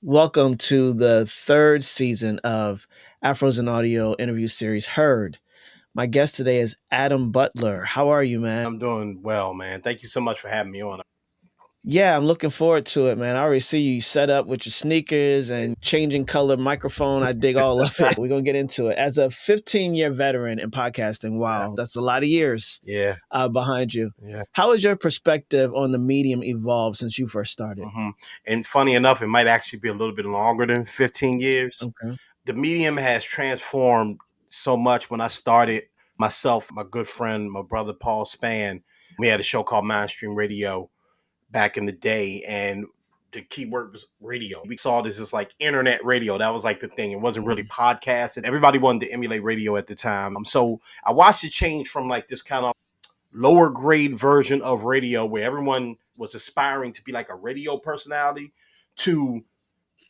Welcome to the third season of Afros and Audio interview series Heard. My guest today is Adam Butler. How are you, man? I'm doing well, man. Thank you so much for having me on. Yeah, I'm looking forward to it, man. I already see you set up with your sneakers and changing color microphone. I dig all of it. We're going to get into it. As a 15-year veteran in podcasting, wow, that's a lot of years Yeah, behind you. yeah. How has your perspective on the medium evolved since you first started? And funny enough, it might actually be a little bit longer than 15 years. Okay. The medium has transformed so much. When I started, myself, my good friend, my brother Paul Spann, we had a show called Mainstream Radio back in the day, and the keyword was radio. We saw this as like internet radio. That was like the thing. It wasn't really podcasting. Everybody wanted to emulate radio at the time. So I watched it change from like this kind of lower grade version of radio where everyone was aspiring to be like a radio personality to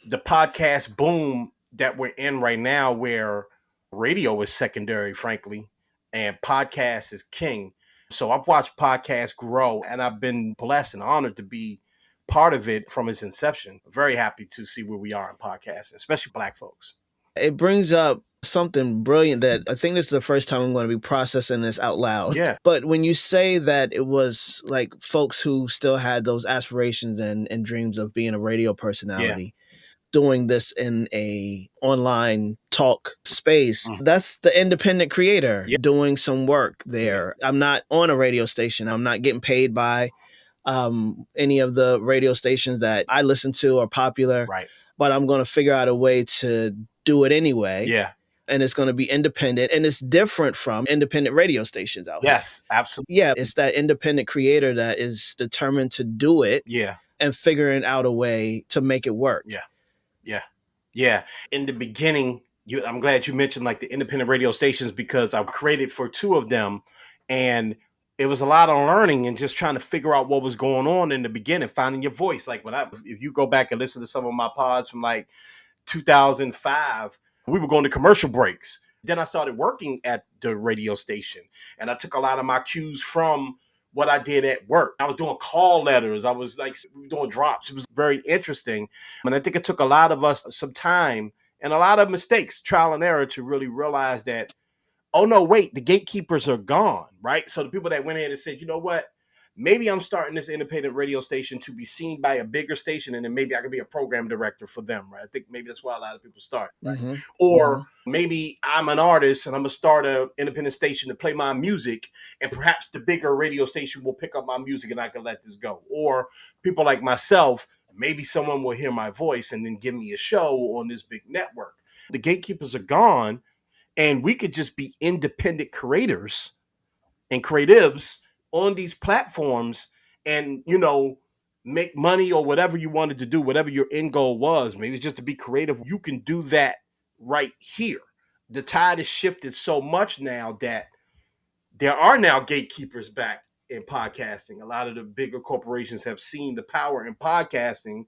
the podcast boom that we're in right now, where radio is secondary, frankly, and podcast is king. So I've watched podcasts grow, and I've been blessed and honored to be part of it from its inception. Very happy to see where we are in podcasting, especially Black folks. It brings up something brilliant that I think this is the first time I'm going to be processing this out loud. Yeah. But when you say that it was like folks who still had those aspirations and dreams of being a radio personality, doing this in a online talk space, that's the independent creator doing some work there. I'm not on a radio station. I'm not getting paid by any of the radio stations that I listen to are popular. Right. But I'm going to figure out a way to do it anyway. Yeah. And it's going to be independent, and it's different from independent radio stations out here. Yes, absolutely. Yeah, it's that independent creator that is determined to do it. Yeah. And figuring out a way to make it work. Yeah. In the beginning, I'm glad you mentioned like the independent radio stations, because I created for two of them, and it was a lot of learning and just trying to figure out what was going on in the beginning, finding your voice. Like if you go back and listen to some of my pods from like 2005, we were going to commercial breaks. Then I started working at the radio station, and I took a lot of my cues from what I did at work. I was doing call letters. I was like doing drops. It was very interesting. And I think it took a lot of us some time and a lot of mistakes, trial and error, to really realize that, oh no, wait, the gatekeepers are gone, right? So the people that went in and said, you know what, maybe I'm starting this independent radio station to be seen by a bigger station, and then maybe I could be a program director for them, right? I think maybe that's why a lot of people start, right? Or maybe I'm an artist and I'm gonna start an independent station to play my music, and perhaps the bigger radio station will pick up my music and I can let this go. Or people like myself, maybe someone will hear my voice and then give me a show on this big network. The gatekeepers are gone, and we could just be independent creators and creatives on these platforms, and make money or whatever you wanted to do, whatever your end goal was. Maybe just to be creative. You can do that right here. The tide has shifted so much now that there are now gatekeepers back in podcasting. A lot of the bigger corporations have seen the power in podcasting.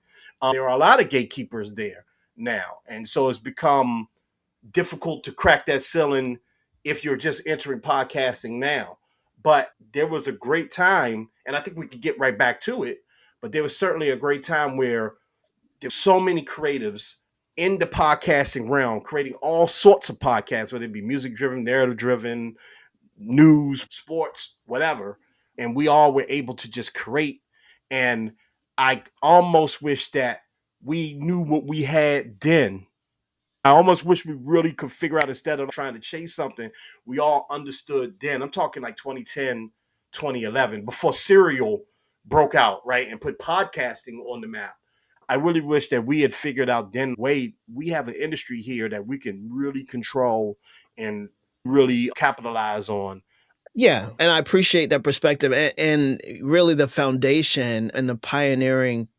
There are a lot of gatekeepers there now, and so it's become difficult to crack that ceiling if you're just entering podcasting now. But there was a great time, and I think we could get right back to it, but there was certainly a great time where there's so many creatives in the podcasting realm creating all sorts of podcasts, whether it be music driven, narrative driven, news, sports, whatever. And we all were able to just create. And I almost wish that we knew what we had then. I almost wish we really could figure out, instead of trying to chase something, we all understood then. I'm talking like 2010, 2011, before Serial broke out, right, and put podcasting on the map. I really wish that we had figured out then, wait, we have an industry here that we can really control and really capitalize on. Yeah, and I appreciate that perspective, and really the foundation and the pioneering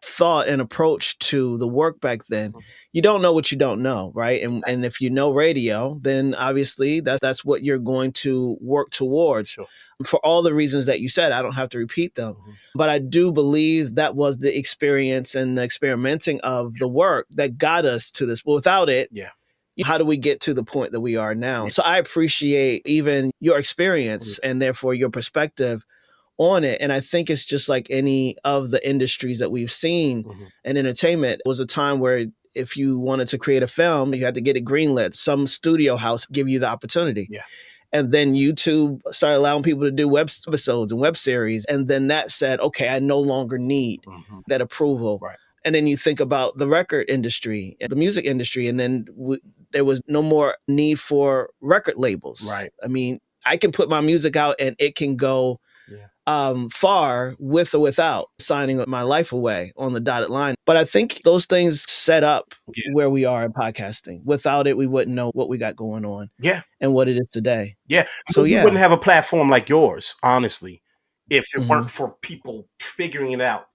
thought and approach to the work back then. You don't know what you don't know, right? And if you know radio, then obviously that's what you're going to work towards. Sure. For all the reasons that you said, I don't have to repeat them. But I do believe that was the experience and the experimenting of the work that got us to this. But without it, how do we get to the point that we are now? So I appreciate even your experience and therefore your perspective on it. And I think it's just like any of the industries that we've seen in entertainment. It was a time where if you wanted to create a film, you had to get it greenlit. Some studio house give you the opportunity. Yeah. And then YouTube started allowing people to do web episodes and web series. And then that said, okay, I no longer need that approval. Right. And then you think about the record industry, the music industry, and then there was no more need for record labels. Right. I mean, I can put my music out and it can go far with or without signing my life away on the dotted line. But I think those things set up where we are in podcasting. Without it, we wouldn't know what we got going on. Yeah. And what it is today. Yeah. So we wouldn't have a platform like yours, honestly, if it weren't for people figuring it out.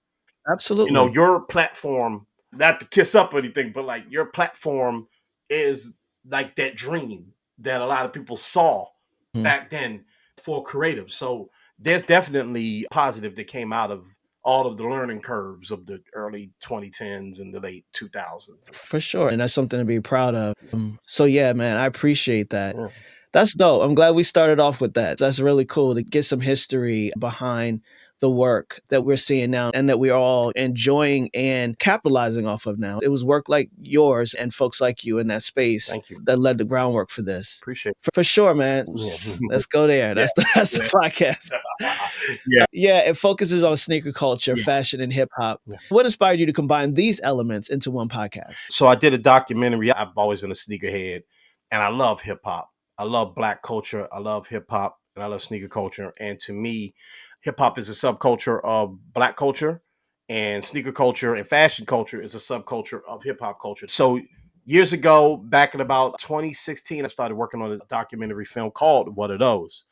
Absolutely. Your platform, not to kiss up or anything, but like your platform is like that dream that a lot of people saw back then for creatives. So there's definitely positive that came out of all of the learning curves of the early 2010s and the late 2000s. For sure. And that's something to be proud of. So yeah, man, I appreciate that. Yeah. That's dope. I'm glad we started off with that. That's really cool to get some history behind the work that we're seeing now and that we're all enjoying and capitalizing off of now. It was work like yours and folks like you in that space that led the groundwork for this. Appreciate it. For sure, man. Let's go there. That's the podcast. Yeah, it focuses on sneaker culture, fashion, and hip hop. What inspired you to combine these elements into one podcast? So I did a documentary. I've always been a sneakerhead, and I love hip hop. I love Black culture. I love hip hop, and I love sneaker culture. And to me, hip hop is a subculture of Black culture, and sneaker culture and fashion culture is a subculture of hip hop culture. So years ago, back in about 2016, I started working on a documentary film called What Are Those?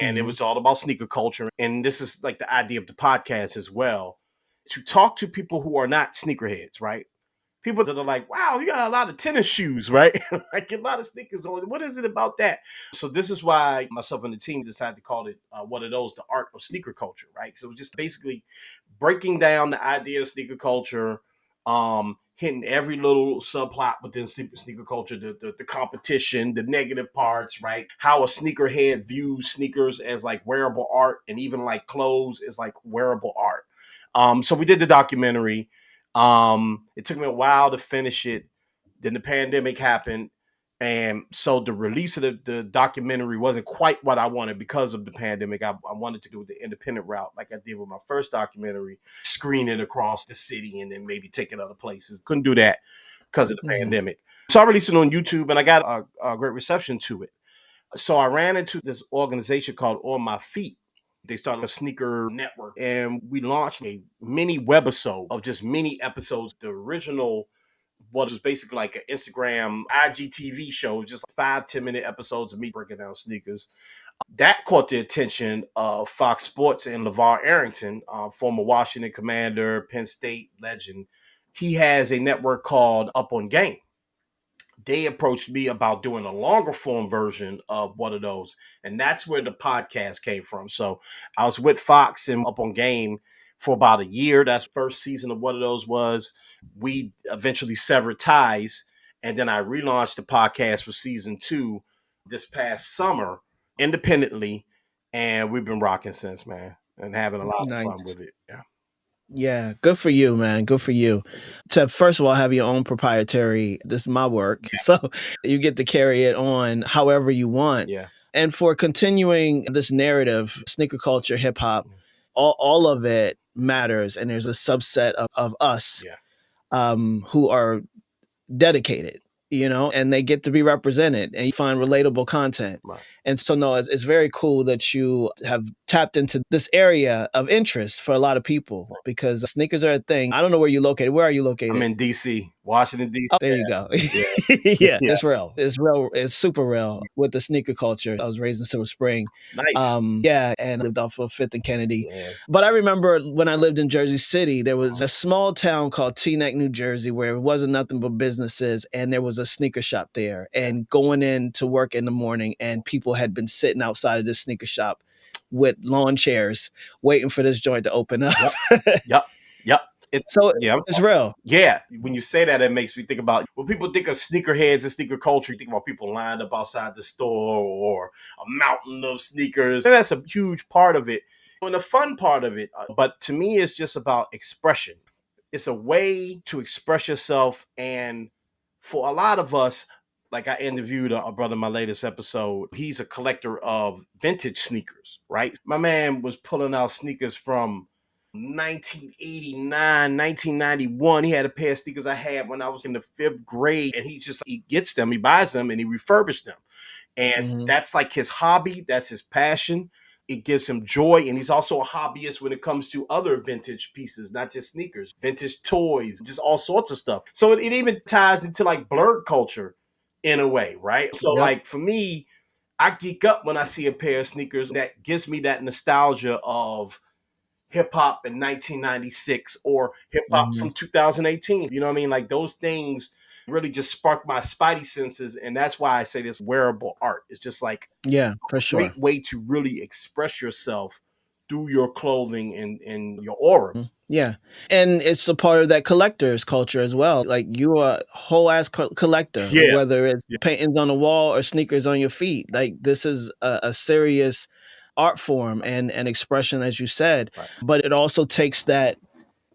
And it was all about sneaker culture. And this is like the idea of the podcast as well, to talk to people who are not sneakerheads, right? People that are like, wow, you got a lot of tennis shoes, right? Like a lot of sneakers on. What is it about that? So this is why myself and the team decided to call it What Are Those? The Art of Sneaker Culture, right? So just basically breaking down the idea of sneaker culture, hitting every little subplot within sneaker culture, the competition, the negative parts, right? How a sneakerhead views sneakers as like wearable art, and even like clothes is like wearable art. So we did the documentary. It took me a while to finish it. Then the pandemic happened. And so the release of the documentary wasn't quite what I wanted because of the pandemic. I wanted to do the independent route like I did with my first documentary, screen it across the city and then maybe take it other places. Couldn't do that because of the pandemic. So I released it on YouTube and I got a great reception to it. So I ran into this organization called On My Feet. They started a sneaker network and we launched a mini webisode of just mini episodes. The original was basically like an Instagram IGTV show, just 5-10 minute episodes of me breaking down sneakers. That caught the attention of Fox Sports and LeVar Arrington, former Washington Commander, Penn State legend. He has a network called Up on Game. They approached me about doing a longer form version of What Are Those? And that's where the podcast came from. So I was with Fox and Up on Game for about a year. That's first season of What Are Those was. We eventually severed ties. And then I relaunched the podcast for season 2 this past summer independently. And we've been rocking since, man, and having a lot of fun with it. Yeah. Yeah, good for you, man. Good for you. To first of all have your own proprietary, this is my work. So you get to carry it on however you want. Yeah. And for continuing this narrative, sneaker culture, hip hop, all of it matters. And there's a subset of us who are dedicated, and they get to be represented and you find relatable content. Right. And so, no, it's very cool that you have tapped into this area of interest for a lot of people because sneakers are a thing. I don't know where you're located. Where are you located? I'm in DC, Washington, DC. Oh, there you go. Yeah, it's real. It's real. It's super real with the sneaker culture. I was raised in Silver Spring. Nice. And lived off of 5th and Kennedy. Yeah. But I remember when I lived in Jersey City, there was a small town called Teaneck, New Jersey, where it wasn't nothing but businesses. And there was a sneaker shop there. And going in to work in the morning, and people had been sitting outside of this sneaker shop with lawn chairs waiting for this joint to open up. Yep. It's real. Yeah. When you say that, it makes me think about when people think of sneakerheads and sneaker culture, you think about people lined up outside the store or a mountain of sneakers. And that's a huge part of it. And the fun part of it, but to me, it's just about expression. It's a way to express yourself. And for a lot of us, like I interviewed a brother in my latest episode, he's a collector of vintage sneakers, right? My man was pulling out sneakers from 1989, 1991. He had a pair of sneakers I had when I was in the fifth grade, and he gets them, he buys them, and he refurbished them. And Mhm. that's like his hobby, that's his passion. It gives him joy. And he's also a hobbyist when it comes to other vintage pieces, not just sneakers, vintage toys, just all sorts of stuff. So it even ties into like blurred culture in a way, right? So, Yep. like for me, I geek up when I see a pair of sneakers that gives me that nostalgia of hip hop in 1996 or hip hop Mhm. from 2018. You know what I mean? Like those things really just spark my spidey senses. And that's why I say this wearable art. It's just like Yeah, for a great sure. way to really express yourself through your clothing and your aura. Yeah, and it's a part of that collector's culture as well. Like, you are a whole ass collector, Yeah. whether it's Yeah. paintings on the wall or sneakers on your feet. Like, this is a serious art form and expression, as you said, Right. but it also takes that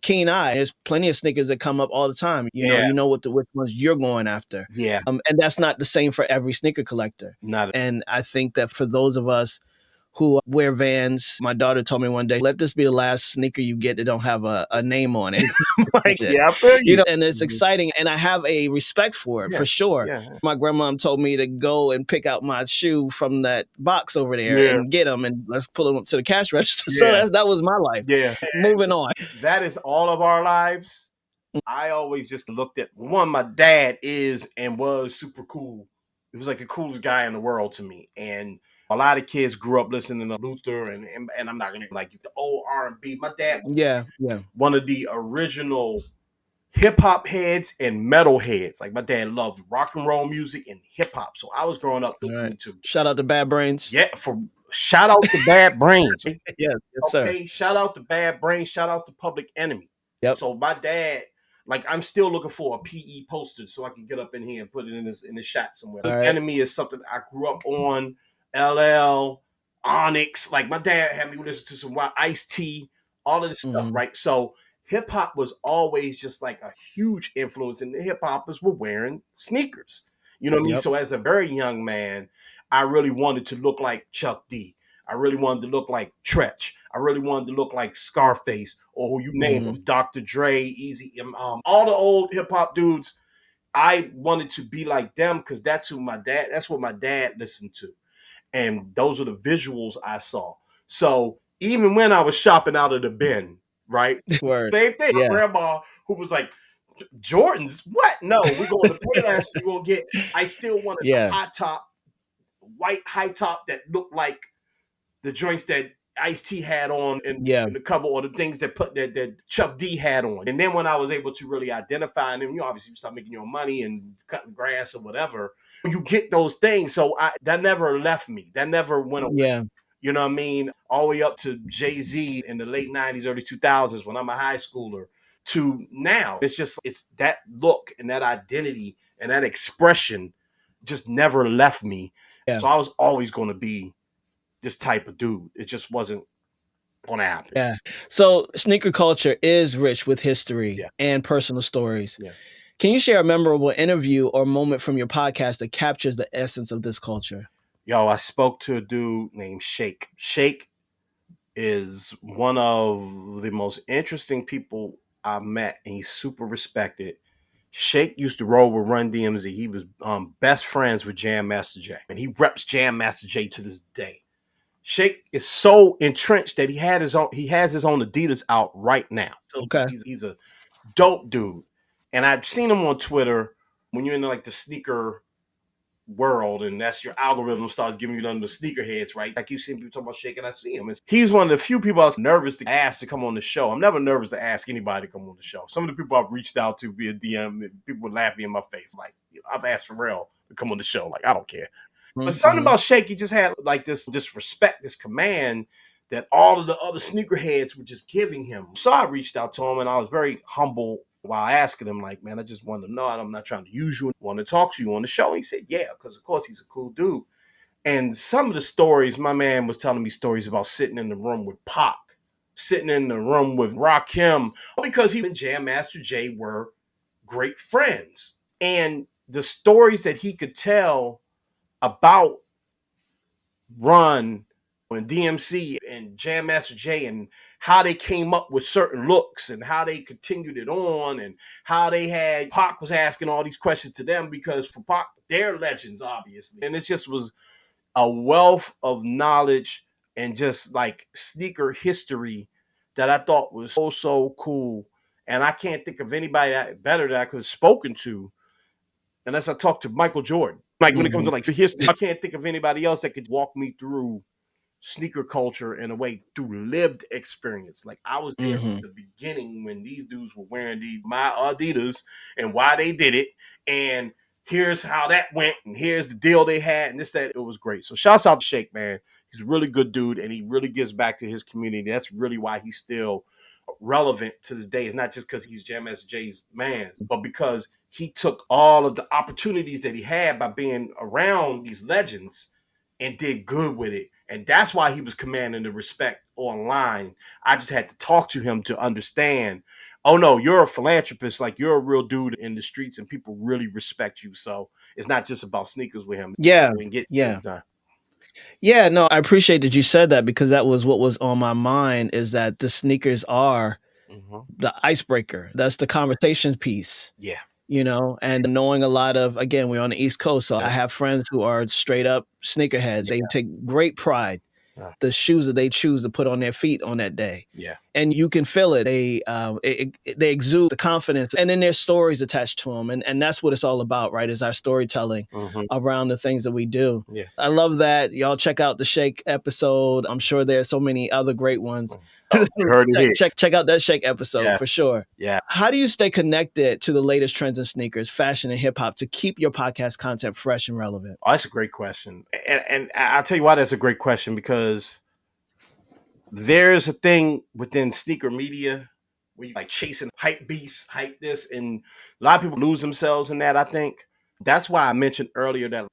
keen eye. There's plenty of sneakers that come up all the time. Yeah. You know what the which ones you're going after. Yeah. And that's not the same for every sneaker collector. Not And I think that for those of us who wear Vans, my daughter told me one day, let this be the last sneaker you get that don't have a name on it. like, yeah, I feel you. And it's Mhm. exciting. And I have a respect for it Yeah. for sure. Yeah. My grandmom told me to go and pick out my shoe from that box over there Yeah. and get them and let's pull them up to the cash register. So Yeah. that was my life. Yeah. Moving on. That is all of our lives. I always just looked at one, my dad is and was super cool. He was like the coolest guy in the world to me. And a lot of kids grew up listening to Luther and I'm not gonna like the old R&B. My dad was Yeah, yeah. one of the original hip hop heads and metal heads. Like my dad loved rock and roll music and hip hop. So I was growing up All right. listening to Shout out to Bad Brains. yeah, for shout out to Bad Brains. Yes, yes, sir. Okay, shout out to Bad Brains, shout out to Public Enemy. Yep. So my dad, like I'm still looking for a PE poster so I can get up in here and put it in the shot somewhere. All Public right. Enemy is something I grew up on. LL, Onyx, like my dad had me listen to some wild Ice T, all of this stuff, Mhm. right? So hip hop was always just like a huge influence, and the hip hoppers were wearing sneakers. You know what I mean? Yep. So as a very young man, I really wanted to look like Chuck D. I really wanted to look like Tretch. I really wanted to look like Scarface or who you name Mhm. them, Dr. Dre, Easy, all the old hip hop dudes. I wanted to be like them because that's what my dad listened to. And those are the visuals I saw. So even when I was shopping out of the bin, right? Word. Same thing. My Yeah. grandma, who was like, Jordans? What? No, we're going to pay less. You're going to get, I still wanted Yeah. a high top, white high top that looked like the joints that Ice T had on Yeah. in the cover, or the things that Chuck D had on. And then when I was able to really identify them, obviously you start making your money and cutting grass or whatever, you get those things. So that never left me. That never went away. Yeah. You know what I mean? All the way up to Jay-Z in the late 90s, early 2000s when I'm a high schooler to now. It's that look and that identity and that expression just never left me. Yeah. So I was always going to be this type of dude. It just wasn't going to happen. Yeah. So sneaker culture is rich with history Yeah. and personal stories. Yeah. Can you share a memorable interview or moment from your podcast that captures the essence of this culture? Yo, I spoke to a dude named Shake. Shake is one of the most interesting people I met, and he's super respected. Shake used to roll with Run DMZ. He was best friends with Jam Master Jay, and he reps Jam Master Jay to this day. Shake is so entrenched that he has his own Adidas out right now. So Okay. he's a dope dude. And I've seen him on Twitter when you're in like the sneaker world, and that's your algorithm starts giving you none of the sneakerheads, right? Like you see people talking about Shake, and I see him. He's one of the few people I was nervous to ask to come on the show. I'm never nervous to ask anybody to come on the show. Some of the people I've reached out to via DM, people would laugh me in my face. Like, I've asked Pharrell to come on the show. Like, I don't care. But something Mm-hmm. about Shake, he just had like this respect, this command that all of the other sneakerheads were just giving him. So I reached out to him, and I was very humble while asking him, like, man, I just wanted to know, I'm not trying to use you, I want to talk to you on the show. And he said, yeah, because of course he's a cool dude. And some of the stories, my man was telling me stories about sitting in the room with Pac, sitting in the room with Rakim, because he and Jam Master Jay were great friends. And the stories that he could tell about Run and DMC and Jam Master Jay, and how they came up with certain looks and how they continued it on, and how they had Pac was asking all these questions to them, because for Pac, they're legends, obviously. And it just was a wealth of knowledge and just like sneaker history that I thought was so cool. And I can't think of anybody better that I could have spoken to unless I talked to Michael Jordan. Like when it comes to like history, I can't think of anybody else that could walk me through sneaker culture in a way through lived experience. Like I was there from the beginning when these dudes were wearing my Adidas and why they did it, and here's how that went, and here's the deal they had, and this that. It was great. So shouts out to Shake, man. He's a really good dude, and he really gives back to his community. That's really why he's still relevant to this day. It's not just because he's Jam Master Jay's man, but because he took all of the opportunities that he had by being around these legends and did good with it. And that's why he was commanding the respect online. I just had to talk to him to understand, oh no, you're a philanthropist, like you're a real dude in the streets and people really respect you. So it's not just about sneakers with him. Yeah. And get Yeah. things done. Yeah, no, I appreciate that you said that, because that was what was on my mind, is that the sneakers are the icebreaker. That's the conversation piece. Yeah. And knowing a lot of, again, we're on the East Coast, so Yeah. I have friends who are straight up sneakerheads. They take great pride Yeah. the shoes that they choose to put on their feet on that day. Yeah. And you can feel it. They exude the confidence, and then there's stories attached to them, and that's what it's all about, right? Is our storytelling around the things that we do. Yeah. I love that. Y'all check out the Shake episode. I'm sure there's so many other great ones. Oh, you heard it here. Check out that Shake episode Yeah. for sure. Yeah. How do you stay connected to the latest trends in sneakers, fashion, and hip hop to keep your podcast content fresh and relevant? Oh, that's a great question. And I'll tell you why that's a great question, because there's a thing within sneaker media where you like chasing hype beasts, hype this, and a lot of people lose themselves in that. I think that's why I mentioned earlier that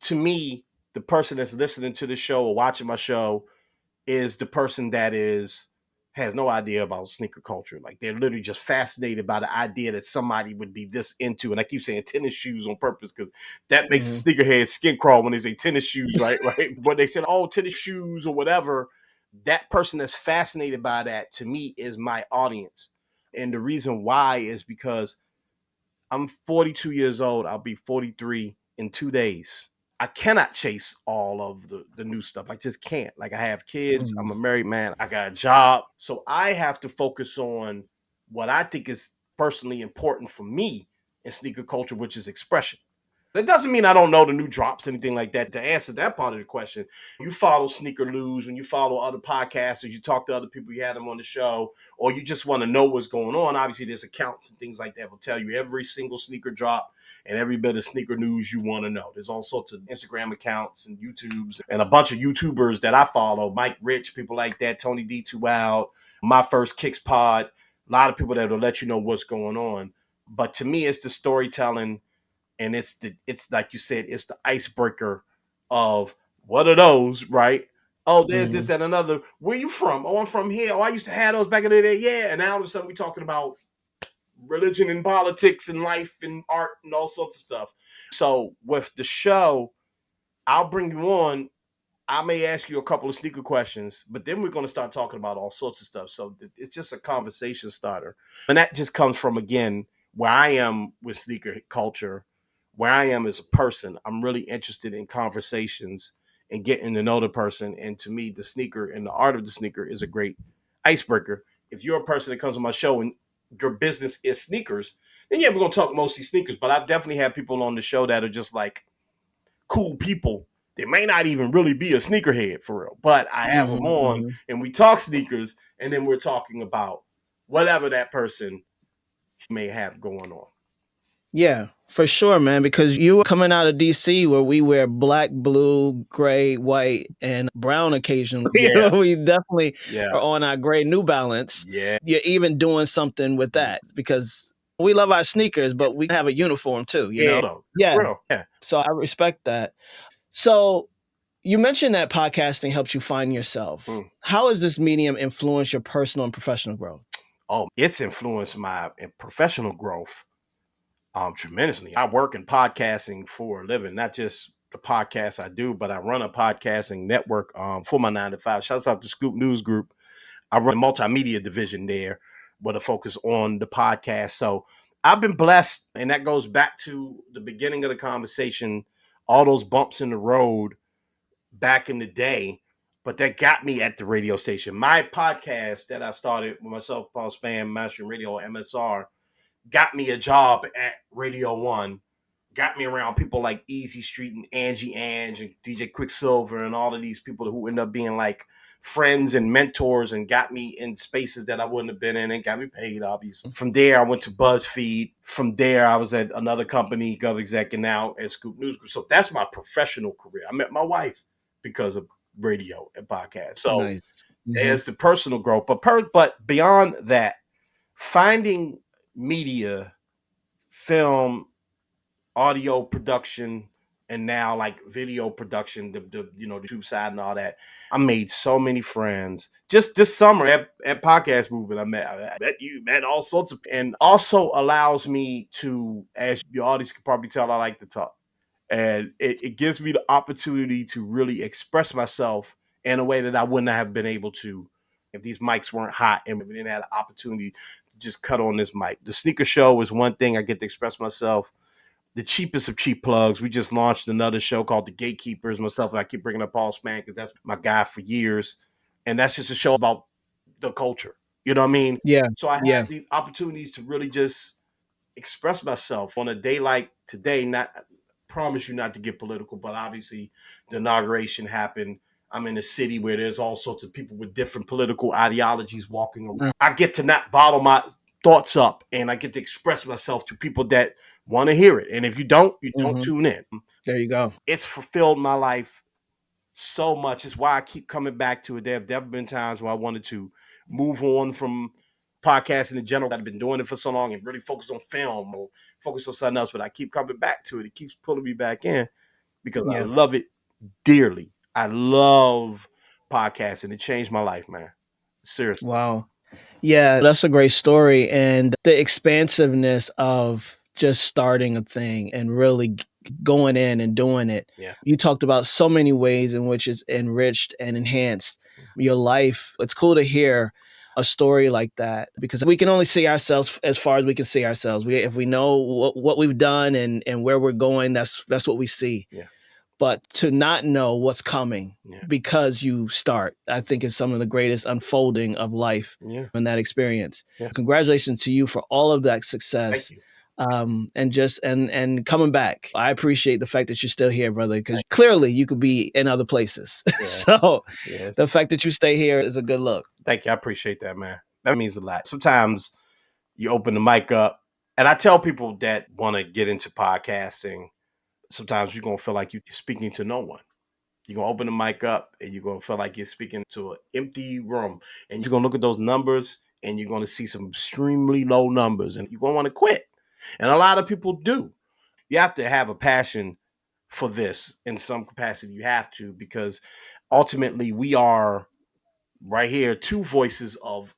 to me, the person that's listening to the show or watching my show is the person that has no idea about sneaker culture. Like they're literally just fascinated by the idea that somebody would be this into. And I keep saying tennis shoes on purpose because that makes the sneakerhead skin crawl when they say tennis shoes, right? Right. But they said, oh, tennis shoes or whatever. That person that's fascinated by that to me is my audience. And the reason why is because I'm 42 years old. I'll be 43 in 2 days. I cannot chase all of the new stuff. I just can't. Like I have kids, I'm a married man, I got a job. So I have to focus on what I think is personally important for me in sneaker culture, which is expression. That doesn't mean I don't know the new drops, anything like that. To answer that part of the question, you follow Sneaker News, when you follow other podcasters, you talk to other people, you had them on the show, or you just want to know what's going on. Obviously, there's accounts and things like that will tell you every single sneaker drop and every bit of sneaker news you want to know. There's all sorts of Instagram accounts and YouTubes and a bunch of YouTubers that I follow, Mike Rich, people like that, Tony D2 Out, My First Kicks Pod, a lot of people that will let you know what's going on. But to me, it's the storytelling, and it's like you said, it's the icebreaker of what are those, right? Oh, there's this and another. Where you from? Oh, I'm from here. Oh, I used to have those back in the day. Yeah, and now all of a sudden we're talking about religion and politics and life and art and all sorts of stuff. So with the show, I'll bring you on. I may ask you a couple of sneaker questions, but then we're going to start talking about all sorts of stuff. So it's just a conversation starter. And that just comes from, again, where I am with sneaker culture, where I am as a person. I'm really interested in conversations and getting to know the person. And to me, the sneaker and the art of the sneaker is a great icebreaker. If you're a person that comes on my show and your business is sneakers, then yeah, we're going to talk mostly sneakers. But I've definitely had people on the show that are just like cool people. They may not even really be a sneakerhead for real, but I have them on and we talk sneakers, and then we're talking about whatever that person may have going on. Yeah, for sure, man, because you were coming out of DC where we wear black, blue, gray, white, and brown occasionally. Yeah. We definitely Yeah. are on our gray New Balance. Yeah. You're even doing something with that, because we love our sneakers, but we have a uniform too, you know? No, Yeah. real. Yeah. So I respect that. So You mentioned that podcasting helps you find yourself. How has this medium influenced your personal and professional growth? Oh, it's influenced my professional growth tremendously. I work in podcasting for a living, not just the podcast I do, but I run a podcasting network for my 9 to 5. Shouts out to Scoop News Group. I run a multimedia division there with a focus on the podcast. So I've been blessed, and that goes back to the beginning of the conversation, all those bumps in the road back in the day, but that got me at the radio station. My podcast that I started with myself, Paul Span, Mastering Radio, MSR, got me a job at Radio One, got me around people like Easy Street and Angie Ange and DJ Quicksilver and all of these people who end up being like friends and mentors, and got me in spaces that I wouldn't have been in and got me paid, obviously. From there, I went to BuzzFeed. From there, I was at another company, GovExec, and now at Scoop News Group. So that's my professional career. I met my wife because of radio and podcast. So Nice. there's the personal growth. But beyond that, finding media, film, audio production, and now like video production, the YouTube side and all that. I made so many friends just this summer at Podcast Movement. I met all sorts of, and also allows me to, as your audience can probably tell, I like to talk. And it gives me the opportunity to really express myself in a way that I wouldn't have been able to if these mics weren't hot and we didn't have the opportunity to just cut on this mic. The sneaker show is one thing I get to express myself. The cheapest of cheap plugs. We just launched another show called The Gatekeepers. Myself, and I keep bringing up Paul Span because that's my guy for years. And that's just a show about the culture. You know what I mean? Yeah. So I Yeah. have these opportunities to really just express myself on a day like today. Not promise you not to get political, but obviously the inauguration happened. I'm in a city where there's all sorts of people with different political ideologies walking around. I get to not bottle my thoughts up, and I get to express myself to people that want to hear it. And if you don't, you don't tune in. There you go. It's fulfilled my life so much. It's why I keep coming back to it. There have been times where I wanted to move on from podcasting in general. I've been doing it for so long and really focus on film or focus on something else, but I keep coming back to it. It keeps pulling me back in because I Yeah. love it dearly. I love podcasting. It changed my life, man. Seriously. Wow. Yeah, that's a great story. And the expansiveness of just starting a thing and really going in and doing it. Yeah. You talked about so many ways in which it's enriched and enhanced your life. It's cool to hear a story like that because we can only see ourselves as far as we can see ourselves. If we know what we've done and where we're going, that's what we see. Yeah. But to not know what's coming because you start, I think is some of the greatest unfolding of life in that experience. Yeah. Congratulations to you for all of that success. Thank you. And coming back. I appreciate the fact that you're still here, brother, because clearly you could be in other places. Yeah. So the fact that you stay here is a good look. Thank you. I appreciate that, man. That means a lot. Sometimes you open the mic up, and I tell people that want to get into podcasting, sometimes you're going to feel like you're speaking to no one. You're going to open the mic up and you're going to feel like you're speaking to an empty room. And you're going to look at those numbers and you're going to see some extremely low numbers and you're going to want to quit. And a lot of people do. You have to have a passion for this in some capacity. You have to, because ultimately we are right here, two voices of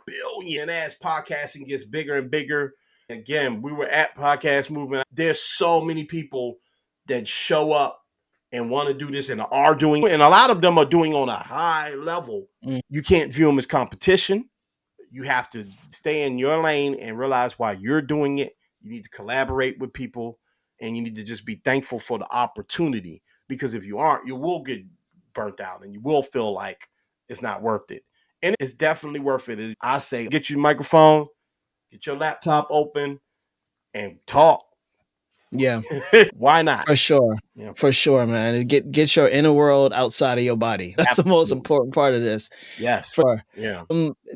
billion. As podcasting gets bigger and bigger, again, we were at Podcast Movement. There's so many people that show up and want to do this and are doing, and a lot of them are doing on a high level. You can't view them as competition. You have to stay in your lane and realize why you're doing it. You need to collaborate with people, and you need to just be thankful for the opportunity, because if you aren't, you will get burnt out and you will feel like it's not worth it. And it's definitely worth it. I say, get your microphone, get your laptop open, and talk. Yeah. Why not? For sure. Yeah. For sure, man. Get your inner world outside of your body. That's Absolutely. the most important part of this. Yes. For Yeah.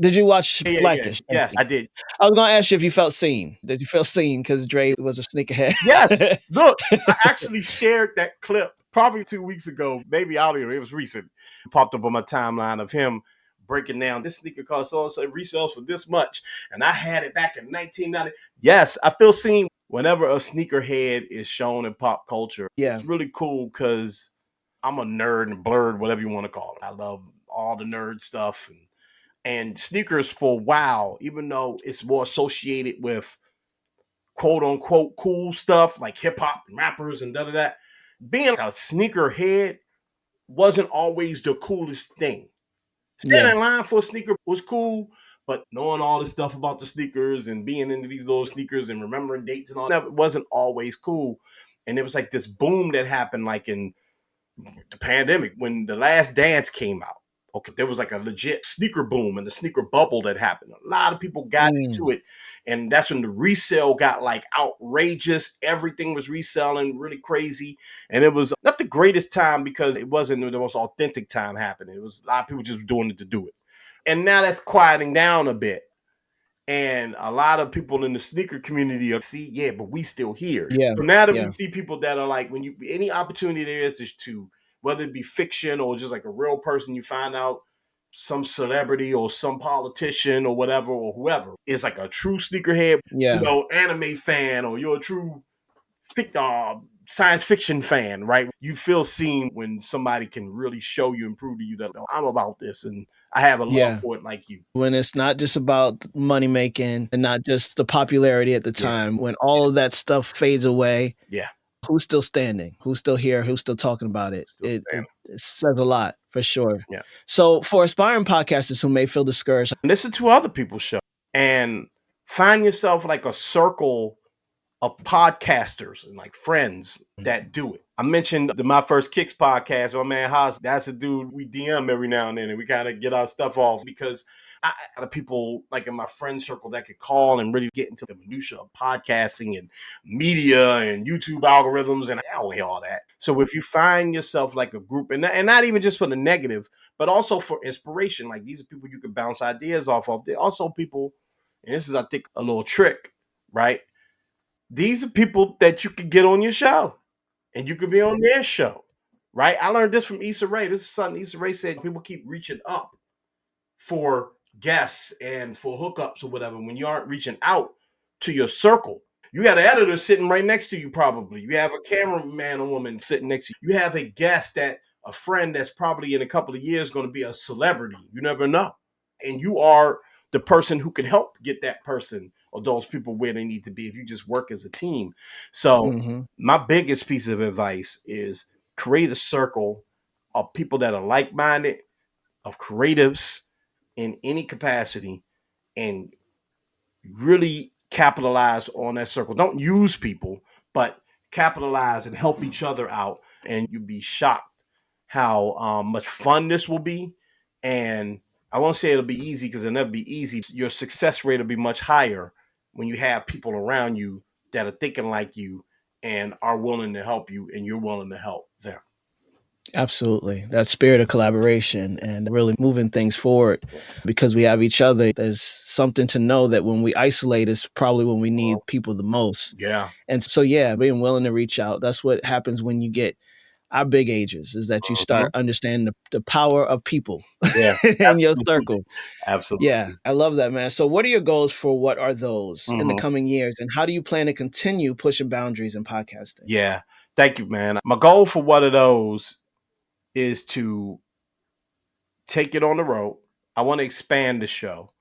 Did you watch Blackish? Yes, I did. I was gonna ask you if you felt seen. Did you feel seen because Dre was a sneakerhead? Yes. Look, I actually shared that clip probably 2 weeks ago. Maybe out here. It was recent. It popped up on my timeline of him breaking down, this sneaker cost so resells for this much, and I had it back in 1990. Yes, I feel seen whenever a sneakerhead is shown in pop culture. Yeah. It's really cool because I'm a nerd and blurred, whatever you want to call it. I love all the nerd stuff and sneakers for a while, even though it's more associated with quote unquote cool stuff like hip hop and rappers and da da da. Being a sneaker head wasn't always the coolest thing. Yeah. Standing in line for a sneaker was cool, but knowing all this stuff about the sneakers and being into these little sneakers and remembering dates and all that wasn't always cool. And it was like this boom that happened like in the pandemic when The Last Dance came out. Okay, there was like a legit sneaker boom and the sneaker bubble that happened. A lot of people got Mm. into it, and that's when the resale got like outrageous. Everything was reselling really crazy, and it was not the greatest time because it wasn't the most authentic time happening. It was a lot of people just doing it to do it, and now that's quieting down a bit. And a lot of people in the sneaker community are see, yeah, but we still here. Yeah. So now that we Yeah. see people that are like, when you any opportunity there is just to whether it be fiction or just like a real person, you find out some celebrity or some politician or whatever or whoever is like a true sneakerhead, Yeah. anime fan, or you're a true science fiction fan, right? You feel seen when somebody can really show you and prove to you that oh, I'm about this and I have a love Yeah. for it like you. When it's not just about money making and not just the popularity at the Yeah, time, when all of that stuff fades away, yeah, who's still standing? Who's still here? Who's still talking about it? still It says a lot for sure. yeah. So for aspiring podcasters who may feel discouraged, Listen to other people's show and find yourself like a circle of podcasters and like friends that do it. I mentioned My First Kicks podcast. My man Haas, that's a dude we DM every now and then, and we kind of get our stuff off because I have people like in my friend circle that could call and really get into the minutia of podcasting and media and YouTube algorithms, and I don't hear all that. So if you find yourself like a group, and not even just for the negative, but also for inspiration, like these are people you can bounce ideas off of. They're also people, and this is I think a little trick, right? These are people that you could get on your show and you could be on their show, right? I learned this from Issa Rae. This is something Issa Rae said. People keep reaching up for guests and for hookups or whatever when you aren't reaching out to your circle. You got an editor sitting right next to you, probably. You have a cameraman or woman sitting next to you. You have a guest that a friend that's probably in a couple of years going to be a celebrity. You never know. And you are the person who can help get that person or those people where they need to be if you just work as a team. So, mhm, my biggest piece of advice is create a circle of people that are like minded, of creatives in any capacity, and really capitalize on that circle. Don't use people, but capitalize and help each other out. And you'll be shocked how much fun this will be. And I won't say it'll be easy because it'll never be easy. Your success rate will be much higher when you have people around you that are thinking like you and are willing to help you and you're willing to help them. absolutely. That spirit of collaboration and really moving things forward because we have each other. There's something to know that when we isolate is probably when we need people the most. Yeah. And so, yeah, being willing to reach out. That's what happens when you get our big ages is that you Mhm. start understanding the power of people Yeah. in your Absolutely. circle. Yeah, Absolutely. I love that, man. So, what are your goals for what are those in the Mhm. coming years? And how do you plan to continue pushing boundaries in podcasting? Yeah. Thank you, man. My goal for one of those is to take it on the road. I want to expand the show,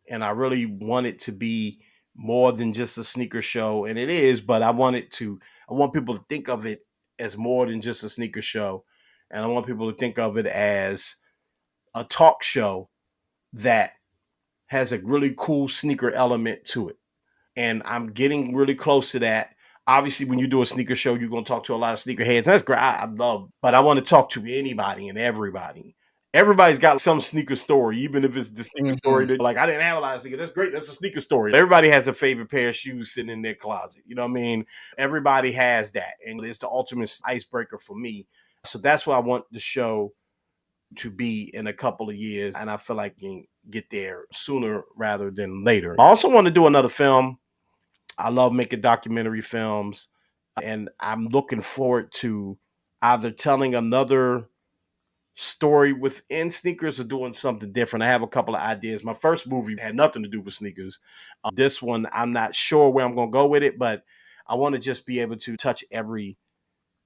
and I really want it to be more than just a sneaker show, and it is. But I want people to think of it as more than just a sneaker show, and I want people to think of it as a talk show that has a really cool sneaker element to it. And I'm getting really close to that. Obviously, when you do a sneaker show, you're going to talk to a lot of sneakerheads. That's great. I love, but I want to talk to anybody and everybody. Everybody's got some sneaker story, even if it's the sneaker story Hmm. that like I didn't have a lot of sneakers. That's great. That's a sneaker story. Everybody has a favorite pair of shoes sitting in their closet. You know what I mean? Everybody has that, and it's the ultimate icebreaker for me. So that's what I want the show to be in a couple of years, and I feel like you can get there sooner rather than later. I also want to do another film. I love making documentary films, and I'm looking forward to either telling another story within sneakers or doing something different. I have a couple of ideas. My first movie had nothing to do with sneakers. This one, I'm not sure where I'm going to go with it, but I want to just be able to touch every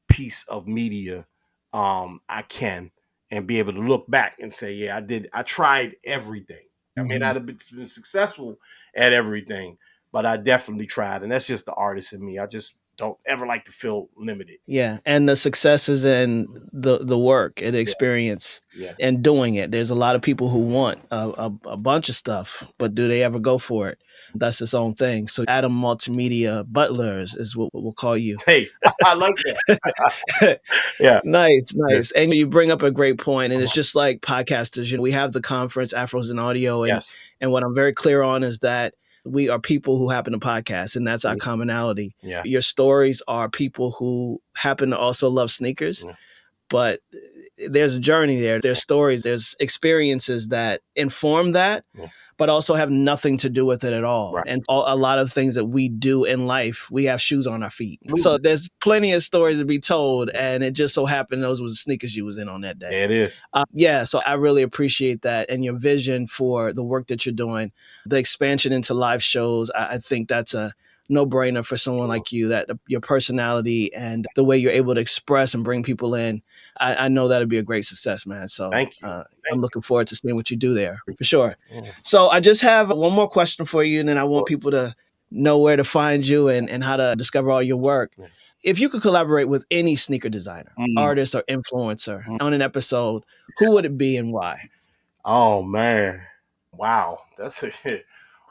piece of media I can, and be able to look back and say, yeah, I tried everything. I may Mhm. not have been successful at everything, but I definitely tried. And that's just the artist in me. I just don't ever like to feel limited. Yeah, and the successes and the work and the Yeah. experience Yeah. and doing it. There's a lot of people who want a bunch of stuff, but do they ever go for it? That's its own thing. So Adam Multimedia Butler is what we'll call you. Hey, I like that. Yeah. Nice, Yeah. nice. And you bring up a great point, and it's just like podcasters. We have the conference Afros in Audio, Yes. and what I'm very clear on is that we are people who happen to podcast, and that's our Mhm. commonality. Yeah. Your stories are people who happen to also love sneakers, Yeah. but there's a journey there. There's stories, there's experiences that inform that, Yeah. but also have nothing to do with it at all. Right. And a lot of things that we do in life, we have shoes on our feet. Absolutely. So there's plenty of stories to be told. And it just so happened those was the sneakers you was in on that day. There it is. Yeah, so I really appreciate that and your vision for the work that you're doing, the expansion into live shows. I think that's a no brainer for someone Mhm. like you. That your personality and the way you're able to express and bring people in, I know that'd be a great success, man. So Thank you. I'm Thank looking forward to seeing what you do there for sure. you. Yeah. So I just have one more question for you, and then I want Sure. people to know where to find you and how to discover all your work. Yeah. If you could collaborate with any sneaker designer, Mm, artist, or influencer mm. on an episode, who would it be and why? Oh man. Wow. That's a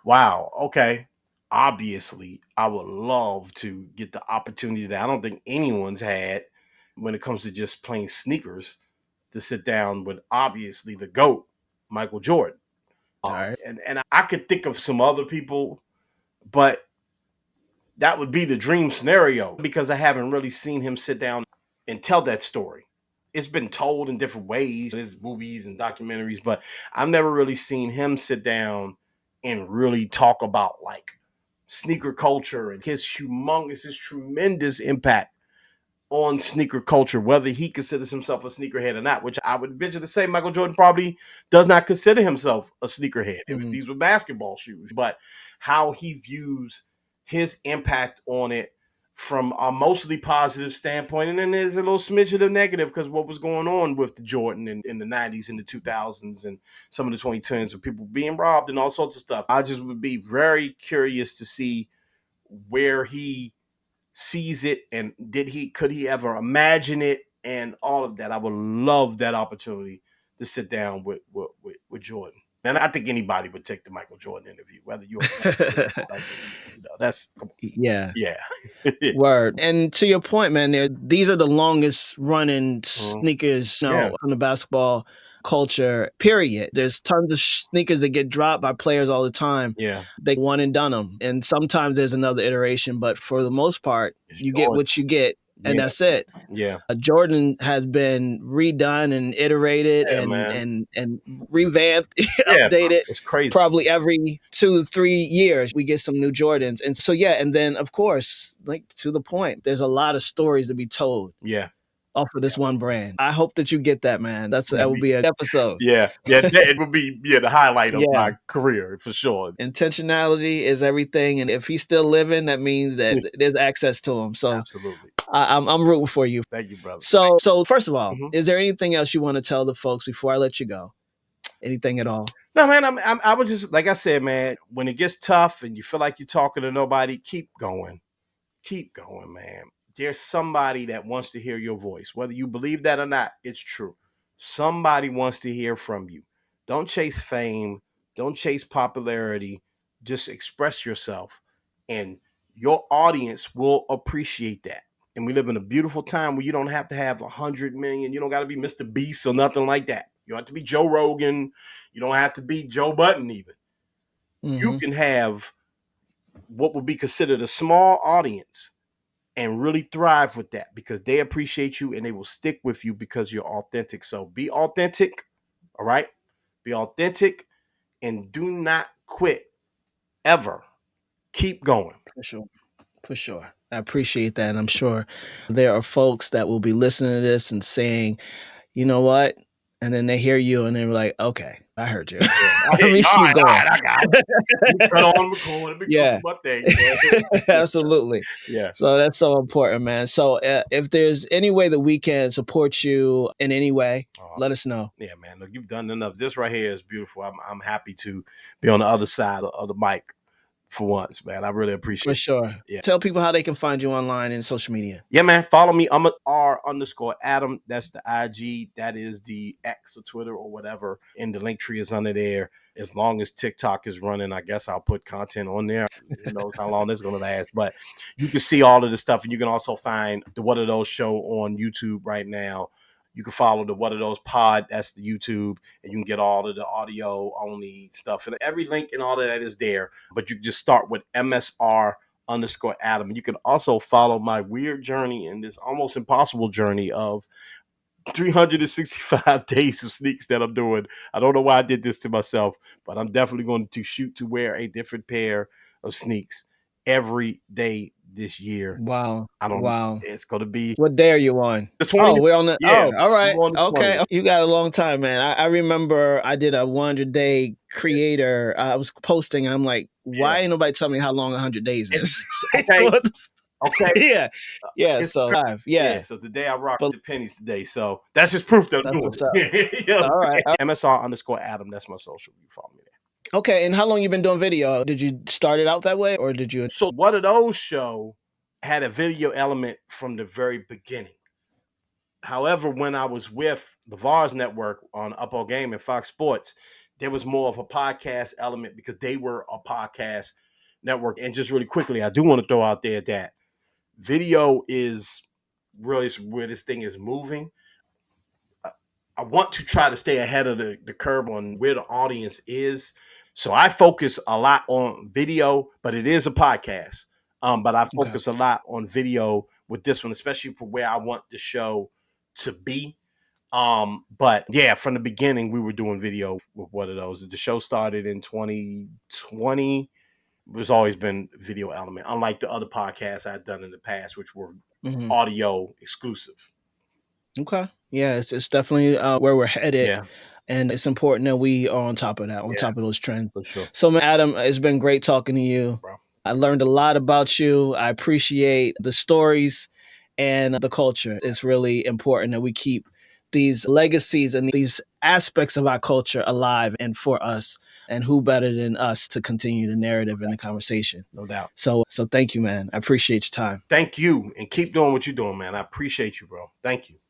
wow. Okay. Obviously, I would love to get the opportunity that I don't think anyone's had when it comes to just playing sneakers to sit down with obviously the GOAT, Michael Jordan. All right. And I could think of some other people, but that would be the dream scenario because I haven't really seen him sit down and tell that story. It's been told in different ways, there's movies and documentaries, but I've never really seen him sit down and really talk about like sneaker culture and his tremendous impact on sneaker culture, whether he considers himself a sneakerhead or not, which I would venture to say Michael Jordan probably does not consider himself a sneakerhead. Mhm. These were basketball shoes, but how he views his impact on it from a mostly positive standpoint. And then there's a little smidge of the negative because what was going on with the Jordan in the 90s and the 2000s and some of the 2010s of people being robbed and all sorts of stuff. I just would be very curious to see where he sees it and could he ever imagine it and all of that. I would love that opportunity to sit down with Jordan. And I think anybody would take the Michael Jordan interview, whether you're a fan or not. Like, that's come on. Yeah. Yeah. Word. And to your point, man, these are the longest running Mhm. sneakers, Yeah. from the basketball culture, period. There's tons of sneakers that get dropped by players all the time. Yeah. They one and done them. And sometimes there's another iteration, but for the most part, It's you get Jordan. what you get, and Yeah. that's it. Yeah. Jordan has been redone and iterated Yeah, and man. revamped, Yeah, bro. updated. It's crazy. Probably every 2 3 years we get some new Jordans, and so yeah, and then of course, like to the point, there's a lot of stories to be told Yeah. off of this one brand. I hope that you get that, man. That will be an episode. Yeah. Yeah. It would be the highlight of Yeah, my career for sure. intentionality is everything, and if he's still living, that means that there's access to him. So Absolutely. I'm rooting for you. Thank you, brother. So first of all, Mhm. is there anything else you want to tell the folks before I let you go? Anything at all? No, man, I would just like I said, man. When it gets tough and you feel like you're talking to nobody, keep going, man. There's somebody that wants to hear your voice, whether you believe that or not. It's true. Somebody wants to hear from you. Don't chase fame. Don't chase popularity. Just express yourself, and your audience will appreciate that. And we live in a beautiful time where you don't have to have 100 million. You don't got to be Mr. Beast or nothing like that. You don't have to be Joe Rogan. You don't have to be Joe Button even. You Hmm. can have what would be considered a small audience and really thrive with that because they appreciate you and they will stick with you because you're authentic. So be authentic. All right. Be authentic and do not quit ever. Keep going. For sure. For sure. I appreciate that. And I'm sure there are folks that will be listening to this and saying, you know what? and then they hear you and they're like, okay, I heard you. Yeah. Let me All keep right, all going. right, I got it. Let me cut on record. Let me go Yeah. do my thing. Absolutely. Yeah. So that's so important, man. So if there's any way that we can support you in any way, let us know. Yeah, man. Look, you've done enough. This right here is beautiful. I'm happy to be on the other side of the mic for once, man. I really appreciate For it. sure. Yeah. Tell people how they can find you online and social media. Yeah, man. Follow me. I'm a R_Adam. That's the IG. That is the X or Twitter or whatever. And the link tree is under there. As long as TikTok is running, I guess I'll put content on there. Who knows how long this is going to last. But you can see all of the stuff. And you can also find the What Are Those show on YouTube right now. You can follow the What Are Those pod. That's the YouTube. And you can get all of the audio only stuff. And every link and all of that is there. But you can just start with MSR_Adam. You can also follow my weird journey in this almost impossible journey of 365 days of sneaks that I'm doing. I don't know why I did this to myself, but I'm definitely going to shoot to wear a different pair of sneaks every day this year. Wow. I don't. Wow. It's going to be What day are you on? the Oh, 20th. we're on the. Yeah, Oh, all we're right. on the Okay. 20th. You got a long time, man. I remember I did a 100-day creator. I was posting, and I'm like, why ain't nobody tell me how long 100 days is? Okay. What the- Okay. yeah. Yeah. It's So, yeah. yeah. So today I rocked But the pennies today. So that's just proof that I'm that's doing what's up. it. You know what All I'm right. saying? MSR_Adam. That's my social. You follow me there. Okay. And how long you been doing video? Did you start it out that way, or did you? So What Are Those show had a video element from the very beginning. However, when I was with the VARS network on Up All Game and Fox Sports, there was more of a podcast element because they were a podcast network. And just really quickly, I do want to throw out there that video is really where this thing is moving. I want to try to stay ahead of the curve on where the audience is. So I focus a lot on video, but it is a podcast. But I Okay. focus a lot on video with this one, especially for where I want the show to be. But yeah, from the beginning, we were doing video with What Are Those. The show started in 2020. There's always been video element, unlike the other podcasts I'd done in the past, which were audio exclusive. Okay. Yeah, it's definitely where we're headed. Yeah. And it's important that we are on top of that, on Yeah, top of those trends. for sure. So, man, Adam, it's been great talking to you. Bro. I learned a lot about you. I appreciate the stories and the culture. It's really important that we keep these legacies and these aspects of our culture alive and for us. And who better than us to continue the narrative and the conversation? No doubt. So thank you, man. I appreciate your time. Thank you. And keep doing what you're doing, man. I appreciate you, bro. Thank you.